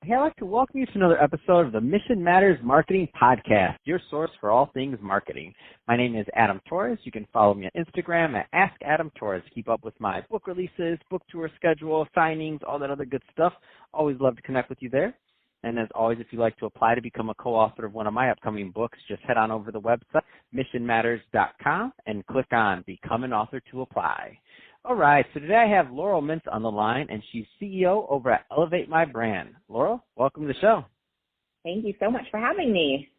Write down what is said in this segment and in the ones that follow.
Hey, I'd like to welcome you to another episode of the Mission Matters Marketing Podcast, your source for all things marketing. My name is Adam Torres. You can follow me on Instagram at AskAdamTorres. Keep up with my book releases, book tour schedule, signings, all that other good stuff. Always love to connect with you there. And as always, if you'd like to apply to become a co-author of one of my upcoming books, just head on over to the website, missionmatters.com, and click on Become an Author to apply. All right, so today I have Laurel Mintz on the line, and she's CEO over at Elevate My Brand. Laurel, welcome to the show. Thank you so much for having me.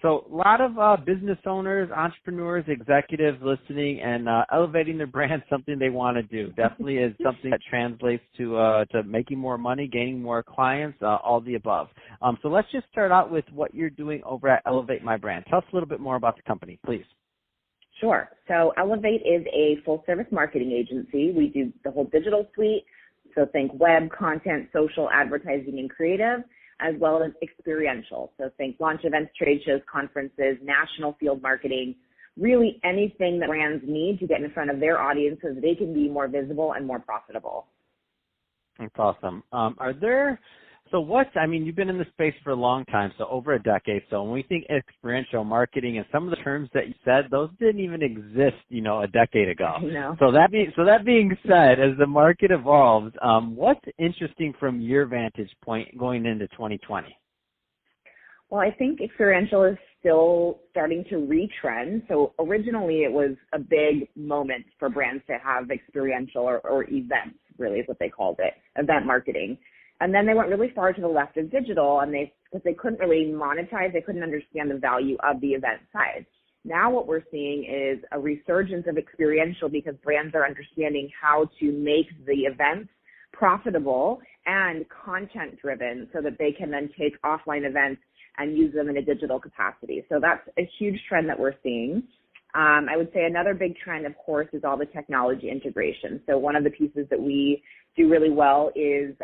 So a lot of business owners, entrepreneurs, executives listening, and elevating their brand, something they want to do. Definitely is something that translates to making more money, gaining more clients, all the above. So let's just start out with what you're doing over at Elevate My Brand. Tell us a little bit more about the company, please. Sure. So Elevate is a full-service marketing agency. We do the whole digital suite, so think web, content, social, advertising, and creative, as well as experiential. So think launch events, trade shows, conferences, national field marketing, really anything that brands need to get in front of their audience so that they can be more visible and more profitable. That's awesome. You've been in the space for a long time, so over a decade. So when we think experiential marketing and some of the terms that you said, those didn't even exist, a decade ago. No. So that being said, as the market evolves, what's interesting from your vantage point going into 2020? Well, I think experiential is still starting to retrend. So originally it was a big moment for brands to have experiential or events, really is what they called it, event marketing. And then they went really far to the left of digital, and because they couldn't really monetize, they couldn't understand the value of the event side. Now what we're seeing is a resurgence of experiential because brands are understanding how to make the events profitable and content-driven so that they can then take offline events and use them in a digital capacity. So that's a huge trend that we're seeing. I would say another big trend, of course, is all the technology integration. So one of the pieces that we do really well is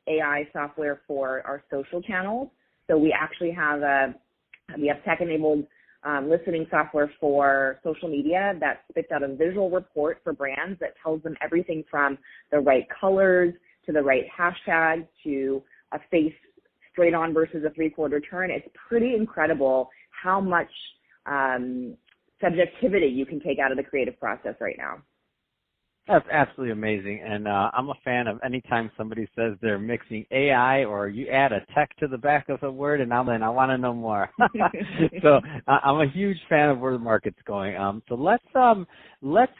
AI software for our social channels. So we actually have tech-enabled listening software for social media that spits out a visual report for brands that tells them everything from the right colors to the right hashtag to a face straight on versus a three-quarter turn. It's pretty incredible how much subjectivity you can take out of the creative process right now. That's absolutely amazing, and I'm a fan of anytime somebody says they're mixing AI or you add a tech to the back of a word, and I want to know more. So I'm a huge fan of where the market's going. So let's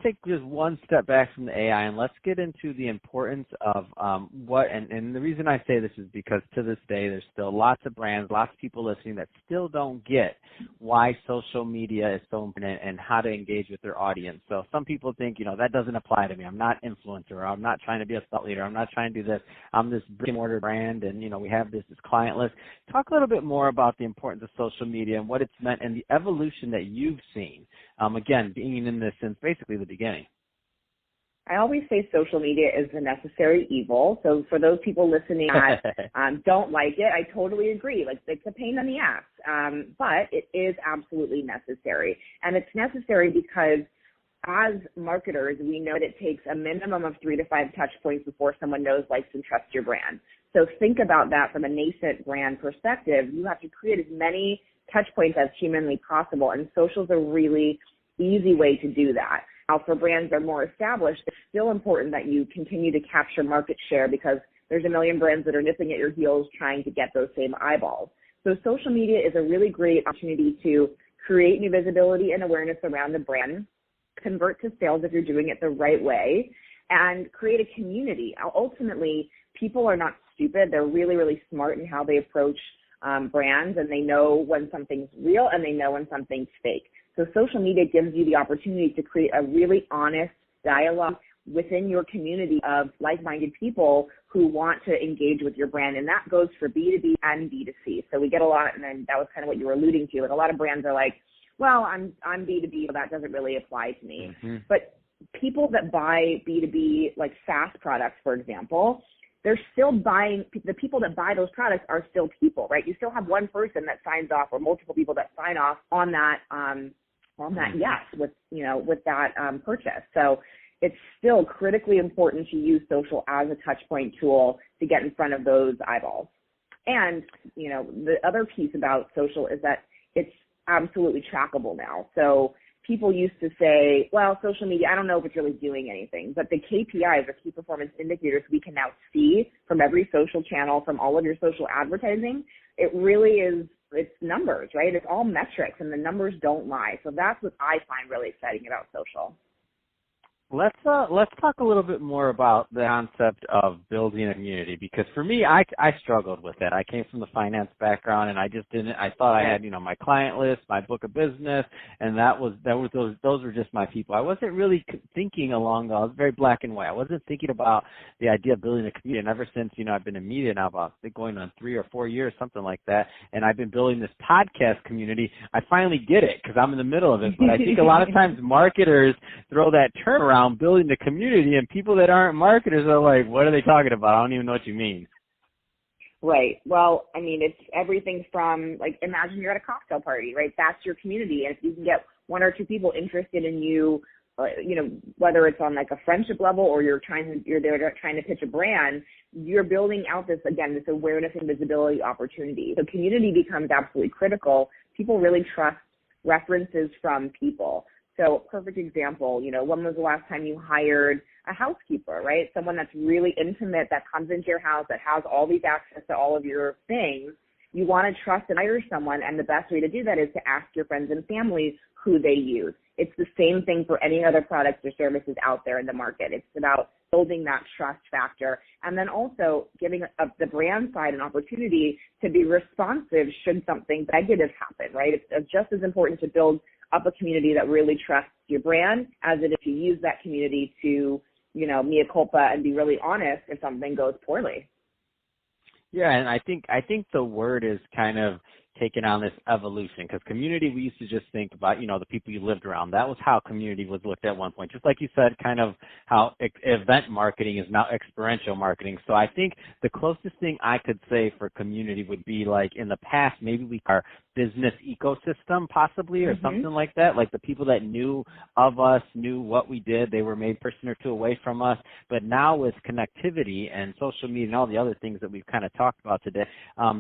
take just one step back from the AI, and let's get into the importance of and the reason I say this is because to this day there's still lots of brands, lots of people listening that still don't get why social media is so important and how to engage with their audience. So some people think, that doesn't apply to me. I'm not influencer. I'm not trying to be a thought leader. I'm not trying to do this. I'm this brick and mortar brand, and we have this client list. Talk a little bit more about the importance of social media and what it's meant and the evolution that you've seen. Again, being in this since basically the beginning. I always say social media is a necessary evil. So for those people listening that don't like it, I totally agree. It's a pain in the ass, but it is absolutely necessary. And it's necessary because as marketers, we know that it takes a minimum of 3 to 5 touch points before someone knows, likes, and trusts your brand. So think about that from a nascent brand perspective. You have to create as many touch points as humanly possible, and social is a really easy way to do that. Now, for brands that are more established, it's still important that you continue to capture market share because there's a million brands that are nipping at your heels trying to get those same eyeballs. So social media is a really great opportunity to create new visibility and awareness around the brand, convert to sales if you're doing it the right way, and create a community. Ultimately, people are not stupid. They're really, really smart in how they approach brands, and they know when something's real and they know when something's fake. So social media gives you the opportunity to create a really honest dialogue within your community of like-minded people who want to engage with your brand, and that goes for B2B and B2C. So we get a lot, and then that was kind of what you were alluding to. A lot of brands are like, well, I'm B2B, so that doesn't really apply to me. Mm-hmm. But people that buy B2B, like SaaS products, for example, they're still buying, the people that buy those products are still people, right? You still have one person that signs off or multiple people that sign off on that yes with that purchase. So it's still critically important to use social as a touch point tool to get in front of those eyeballs. And, the other piece about social is that it's absolutely trackable now. So people used to say, well, social media, I don't know if it's really doing anything, but the KPIs or key performance indicators we can now see from every social channel, from all of your social advertising, it really is, it's numbers, right? It's all metrics, and the numbers don't lie. So that's what I find really exciting about social. Let's talk a little bit more about the concept of building a community, because for me, I struggled with it. I came from the finance background, and I thought I had, my client list, my book of business, and those were just my people. I wasn't really thinking along those, very black and white. I wasn't thinking about the idea of building a community. And ever since, I've been in media now about going on 3 or 4 years, something like that, and I've been building this podcast community, I finally get it because I'm in the middle of it. But I think a lot of times marketers throw that term around, building the community, and people that aren't marketers are like, what are they talking about? I don't even know what you mean. Right. Well, I mean, it's everything from, imagine you're at a cocktail party, right? That's your community. And if you can get 1 or 2 people interested in you, whether it's on a friendship level or you're there trying to pitch a brand, you're building out this awareness and visibility opportunity. So community becomes absolutely critical. People really trust references from people. So perfect example, when was the last time you hired a housekeeper, right? Someone that's really intimate, that comes into your house, that has all these access to all of your things. You want to trust and hire someone, and the best way to do that is to ask your friends and family who they use. It's the same thing for any other products or services out there in the market. It's about building that trust factor, and then also giving the brand side an opportunity to be responsive should something negative happen, right? It's just as important to build up a community that really trusts your brand as it is to use that community to, mea culpa and be really honest if something goes poorly. Yeah, and I think the word is kind of taken on this evolution, because community, we used to just think about, the people you lived around. That was how community was looked at one point. Just like you said, kind of how event marketing is now experiential marketing. So I think the closest thing I could say for community would be in the past, maybe our business ecosystem possibly, or something like that. Like the people that knew of us, knew what we did, they were maybe a person or two away from us. But now with connectivity and social media and all the other things that we've kind of talked about today,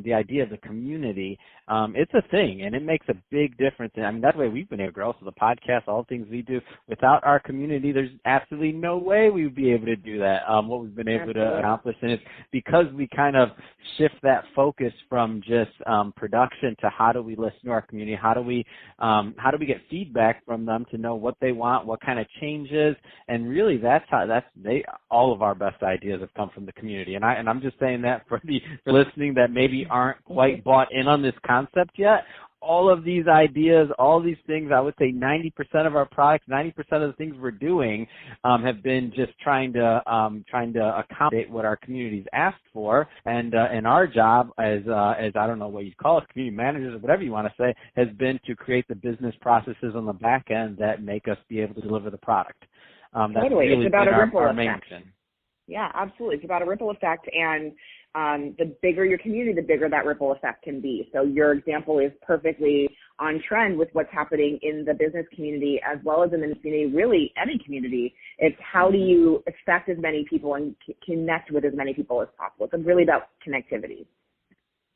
the idea of the community, it's a thing, and it makes a big difference. And I mean, that's the way we've been able to grow. So the podcast, all the things we do, without our community, there's absolutely no way we would be able to do that, what we've been able to accomplish. And it's because we kind of shift that focus from just production to how do we listen to our community, how do we get feedback from them to know what they want, what kind of changes, and really all of our best ideas have come from the community. And I'm just saying that for listening that maybe aren't quite bought in on this concept yet. All of these ideas, all these things, I would say 90% of our products, 90% of the things we're doing have been just trying to accommodate what our community's asked for. And our job as I don't know what you call it, community managers or whatever you want to say, has been to create the business processes on the back end that make us be able to deliver the product. Totally. That's really it's about a ripple main effect. mission. Yeah, absolutely. It's about a ripple effect, and the bigger your community, the bigger that ripple effect can be. So your example is perfectly on trend with what's happening in the business community as well as in the community, really any community. It's how do you affect as many people and connect with as many people as possible. It's really about connectivity.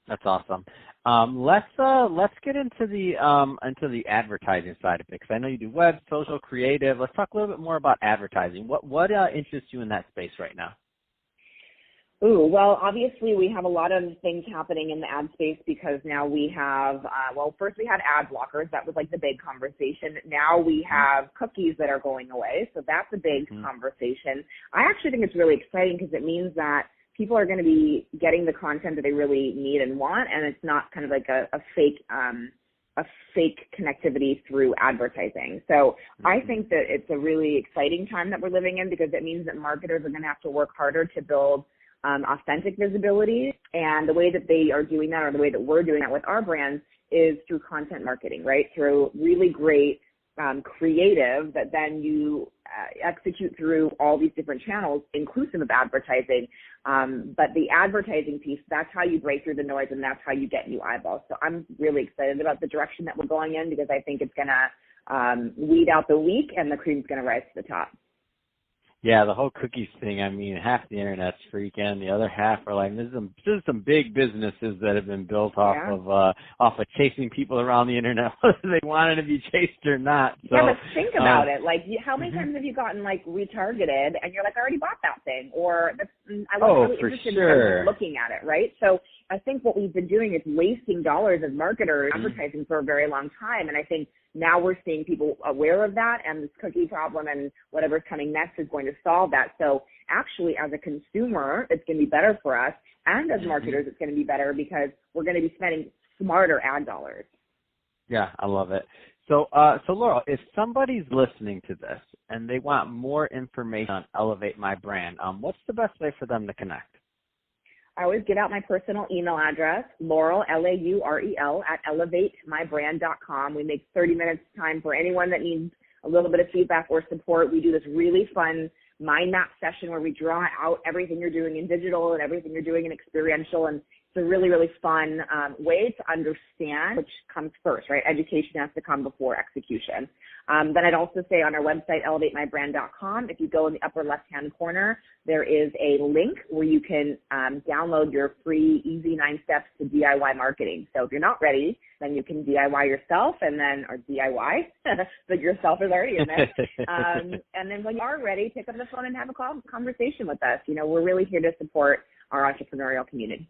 That's awesome. Let's get into the advertising side of it, because I know you do web, social, creative. Let's talk a little bit more about advertising. What interests you in that space right now? Ooh, well, obviously we have a lot of things happening in the ad space because now we have, first we had ad blockers. That was the big conversation. Now we have cookies that are going away. So that's a big conversation. I actually think it's really exciting because it means that people are going to be getting the content that they really need and want, and it's not kind of like a fake connectivity through advertising. So I think that it's a really exciting time that we're living in because it means that marketers are going to have to work harder to build authentic visibility, and the way that they are doing that, or the way that we're doing that with our brands, is through content marketing, right? Through really great creative that then you execute through all these different channels, inclusive of advertising. But the advertising piece, that's how you break through the noise, and that's how you get new eyeballs. So I'm really excited about the direction that we're going in because I think it's going to weed out the weak, and the cream's going to rise to the top. Yeah, the whole cookies thing, I mean, half the internet's freaking, the other half are like, this is some big businesses that have been built off of chasing people around the internet, whether they wanted to be chased or not. So, yeah, but think about it. Like, how many times have you gotten, like, retargeted and you're like, I already bought that thing, or I wasn't really interested in looking at it, right? So I think what we've been doing is wasting dollars as marketers advertising for a very long time, and I think now we're seeing people aware of that, and this cookie problem and whatever's coming next is going to solve that. So actually, as a consumer, it's going to be better for us, and as marketers, it's going to be better because we're going to be spending smarter ad dollars. Yeah, I love it. So, Laurel, if somebody's listening to this and they want more information on Elevate My Brand, what's the best way for them to connect? I always give out my personal email address, Laurel, Laurel, at elevatemybrand.com. We make 30 minutes time for anyone that needs a little bit of feedback or support. We do this really fun mind map session where we draw out everything you're doing in digital and everything you're doing in experiential, and it's a really, really fun way to understand which comes first, right? Education has to come before execution. Then I'd also say on our website, elevatemybrand.com, if you go in the upper left-hand corner, there is a link where you can download your free easy 9 steps to DIY marketing. So if you're not ready, then you can DIY yourself or DIY, but yourself is already in there. And then when you are ready, pick up the phone and have a conversation with us. You know, we're really here to support our entrepreneurial community.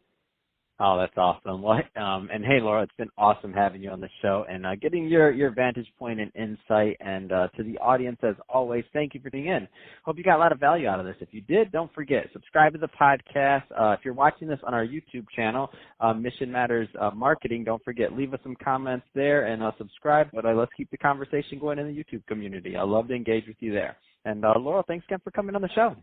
Oh, that's awesome. Well, and hey, Laura, it's been awesome having you on the show and getting your vantage point and insight. And to the audience, as always, thank you for tuning in. Hope you got a lot of value out of this. If you did, don't forget, subscribe to the podcast. If you're watching this on our YouTube channel, Mission Matters Marketing, don't forget, leave us some comments there and subscribe. But let's keep the conversation going in the YouTube community. I love to engage with you there. And Laura, thanks again for coming on the show.